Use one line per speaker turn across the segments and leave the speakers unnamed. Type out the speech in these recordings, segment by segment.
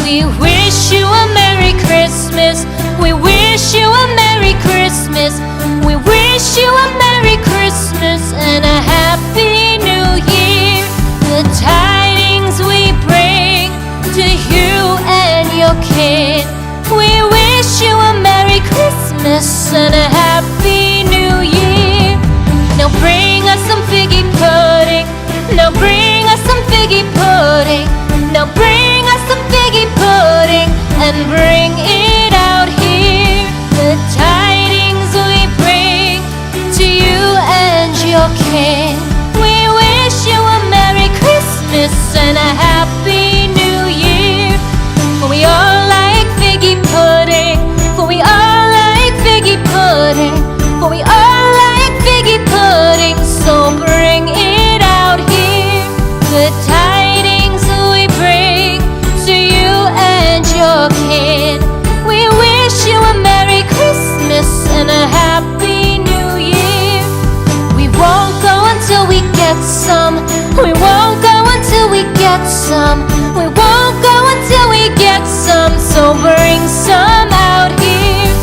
We wish you a Merry Christmas. We wish you a Merry Christmas. We wish you a Merry Christmas and a Happy New Year. The tidings we bring to you and your kid. We wish you a Merry Christmas and a Happy New Year. Now bring us some figgy pudding. Now bring us some figgy pudding. Now bring us some figgy pudding and bring it out here. The tidings we bring to you and your kin. We wish you a Merry Christmas and a Happy New Year. For we all like figgy pudding. For we all like figgy pudding. For we all like figgy pudding. So bring it out here. The tidings we bring to you and your kid. We wish you a Merry Christmas and a Happy New Year. We won't go until we get some. We won't go until we get some. We won't go until we get some. So bring some out here.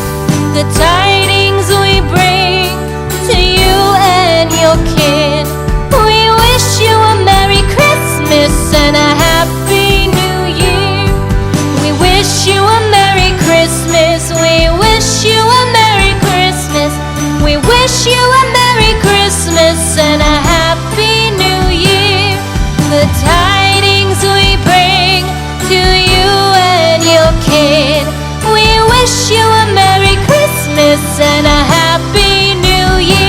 The tidings we bring to you and your kid. We wish you a Merry Christmas and a Happy New Year. We wish you a Merry Christmas. We wish you a Merry Christmas. We wish you a Merry Christmas and a Happy New Year. The tidings we bring to you and your kid. We wish you a Merry Christmas and a Happy New Year.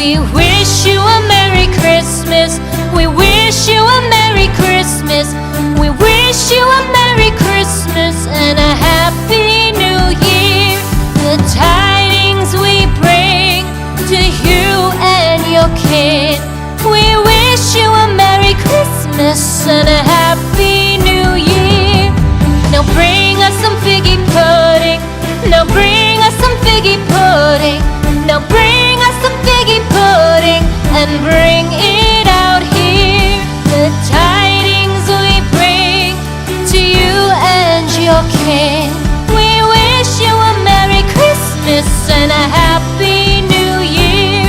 We wish you a Merry Christmas. We wish you a Merry Christmas. We wish you a Merry Christmas and a Happy New Year. The tidings we bring to you and your kid. We wish you a Merry Christmas and a Happy New Year. Now bring us some figgy pudding. Now bring us some figgy pudding. Now bring us some figgy pudding and bring it out here. The tidings we bring to you and your kin. We wish you a Merry Christmas and a Happy New Year.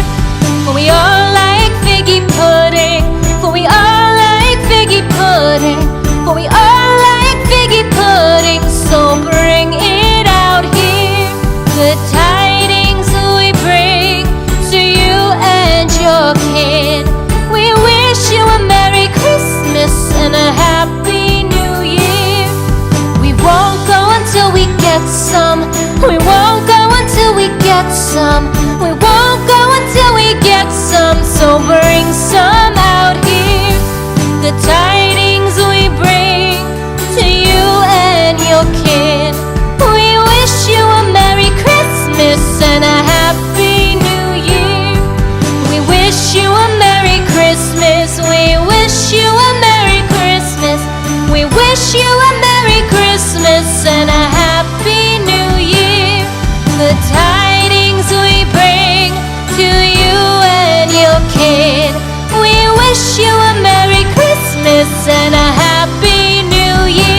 For we all like figgy pudding. For we all like figgy pudding. For we all like figgy pudding. So bring it out here. The tidings we bring to you and your kid. We wish you a Merry Christmas and a Happy New Year. We won't go until we get some. We won't go until we get some. We won't go until we get some. So bring some out here. The tidings we bring to you and your kid. We wish you a Merry Christmas and a Happy New Year. We wish you a Merry Christmas. We wish you a Merry Christmas. We wish you a Merry Christmas and a Happy New Year. The tidings we bring to you and your kid. We wish you a Merry Christmas and a Happy New Year.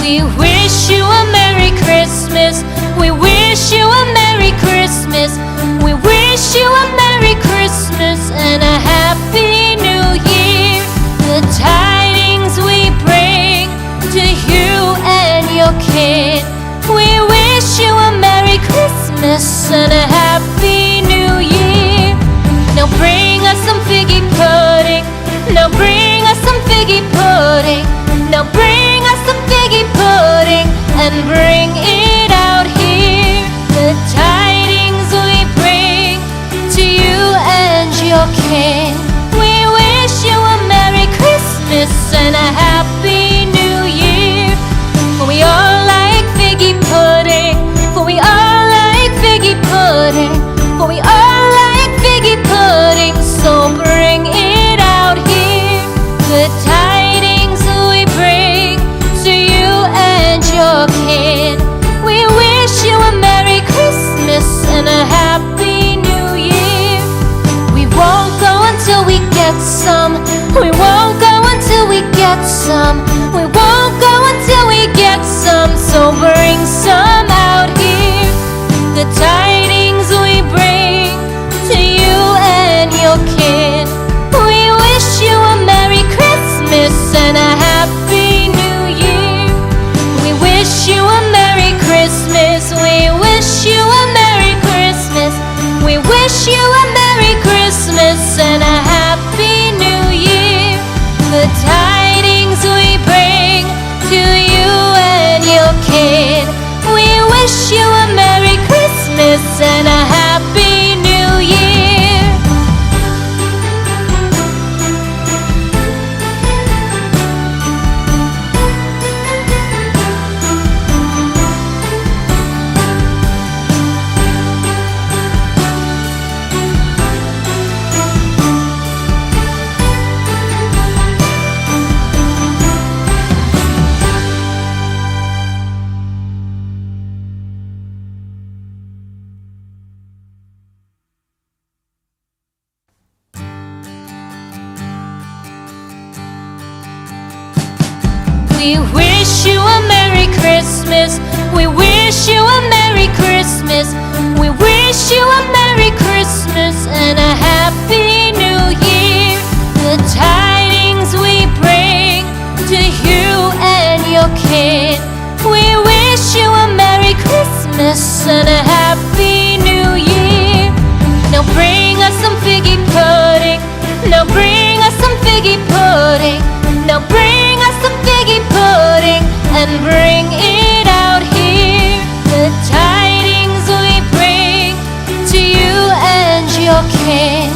We wish you a Merry Christmas. Christmas. We wish you a Merry Christmas. We wish you a Merry Christmas and a Happy New Year. The tidings we bring to you and your kid. We wish you a Merry Christmas and a Happy New Year. Now bring us some figgy pudding. Now bring us some figgy pudding. Now bring us some figgy pudding and bring it out here. The tidings we bring to you and your king. We wish you a Merry Christmas and a Happy New Year. For we all like figgy pudding. For we all like figgy pudding. For we all like figgy pudding. So bring it out here. The tidings we bring to you and your kid. We wish you a Merry Christmas and a Happy New Year. We won't go until we get some. We won't go until we get some. We won't go until we get some. So bring some out here. The tidings we bring to you and your kid. We wish you a Merry Christmas and a Happy New Year. We wish you a Merry Christmas. We wish you a Merry Christmas. We wish you a Merry Christmas and a Happy New Year. The tidings we bring to you and your kid. We wish you a Merry Christmas and a Happy New Year. We wish you a Merry Christmas. We wish you a Merry Christmas. We wish you a Merry Christmas and a Happy New Year. The tidings we bring to you and your kid. We wish you a Merry Christmas and a Happy New Year. Now bring us some figgy pudding. Now bring us some figgy pudding. Now bring us some figgy pudding and bring it out here. The tidings we bring to you and your king.